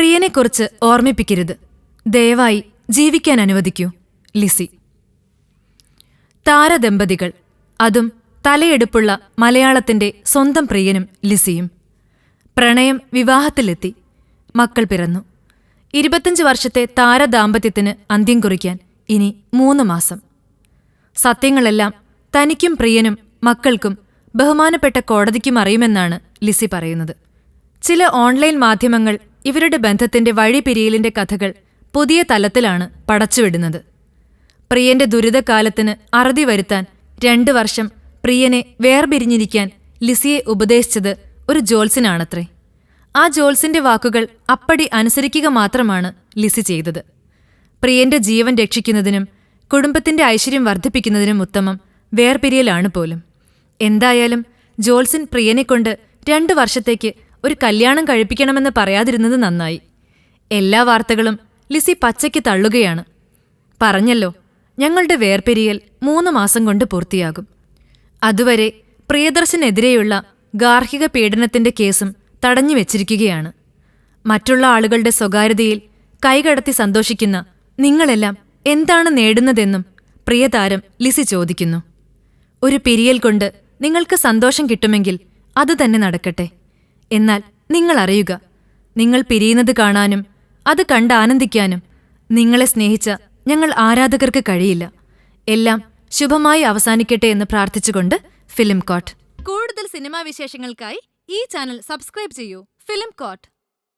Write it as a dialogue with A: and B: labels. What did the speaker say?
A: പ്രിയനെക്കുറിച്ച് ഓർമ്മിപ്പിക്കരുത്. ദയവായി ജീവിക്കാൻ അനുവദിക്കൂ. ലിസി. താരദമ്പതികൾ, അതും തലയെടുപ്പുള്ള മലയാളത്തിന്റെ സ്വന്തം പ്രിയനും ലിസിയും. പ്രണയം വിവാഹത്തിലെത്തി. മക്കൾ പിറന്നു. 25 വർഷത്തെ താരദാമ്പത്യത്തിന് അന്ത്യം കുറിക്കാൻ ഇനി 3 മാസം. സത്യങ്ങളെല്ലാം തനിക്കും പ്രിയനും മക്കൾക്കും ബഹുമാനപ്പെട്ട കോടതിക്കും അറിയുമെന്നാണ് ലിസി പറയുന്നത്. ചില ഓൺലൈൻ മാധ്യമങ്ങൾ ഇവരുടെ ബന്ധത്തിന്റെ വഴിപിരിയലിന്റെ കഥകൾ പുതിയ തലത്തിലാണ് പടച്ചുവിടുന്നത്. പ്രിയന്റെ ദുരിതകാലത്തിന് അറുതി വരുത്താൻ 2 വർഷം പ്രിയനെ വേർപിരിഞ്ഞിരിക്കാൻ ലിസിയെ ഉപദേശിച്ചത് ഒരു ജോത്സ്യനാണത്രേ. ആ ജോത്സ്യന്റെ വാക്കുകൾ അപ്പടി അനുസരിക്കുക മാത്രമാണ് ലിസി ചെയ്തത്. പ്രിയന്റെ ജീവൻ രക്ഷിക്കുന്നതിനും കുടുംബത്തിന്റെ ഐശ്വര്യം വർദ്ധിപ്പിക്കുന്നതിനും ഉത്തമം വേർപിരിയലാണ് പോലും. എന്തായാലും ജോത്സ്യൻ പ്രിയനെക്കൊണ്ട് 2 വർഷത്തേക്ക് ഒരു കല്യാണം കഴിപ്പിക്കണമെന്ന് പറയാതിരുന്നത് നന്നായി. എല്ലാ വാർത്തകളും ലിസി പച്ചയ്ക്ക് തള്ളുകയാണ്. പറഞ്ഞല്ലോ, ഞങ്ങളുടെ വേർപിരിയൽ 3 മാസം കൊണ്ട് പൂർത്തിയാകും. അതുവരെ പ്രിയദർശനെതിരെയുള്ള ഗാർഹിക പീഡനത്തിന്റെ കേസും തടഞ്ഞുവെച്ചിരിക്കുകയാണ്. മറ്റുള്ള ആളുകളുടെ സ്വകാര്യതയിൽ കൈകടത്തി സന്തോഷിക്കുന്ന നിങ്ങളെല്ലാം എന്താണ് നേടുന്നതെന്നും പ്രിയതാരം ലിസി ചോദിക്കുന്നു. ഒരു പിരിയൽ കൊണ്ട് നിങ്ങൾക്ക് സന്തോഷം കിട്ടുമെങ്കിൽ അത് തന്നെ നടക്കട്ടെ. എന്നാൽ നിങ്ങൾ അറിയുക, നിങ്ങൾ പിരിയുന്നത് കാണാനും അത് കണ്ടാനന്ദിക്കാനും നിങ്ങളെ സ്നേഹിച്ച ഞങ്ങൾ ആരാധകർക്ക് കഴിയില്ല. എല്ലാം ശുഭമായി അവസാനിക്കട്ടെ എന്ന് പ്രാർത്ഥിച്ചുകൊണ്ട് ഫിലിം കോട്ട്. കൂടുതൽ സിനിമാ വിശേഷങ്ങൾക്കായി ഈ ചാനൽ സബ്സ്ക്രൈബ് ചെയ്യൂ. Film coat.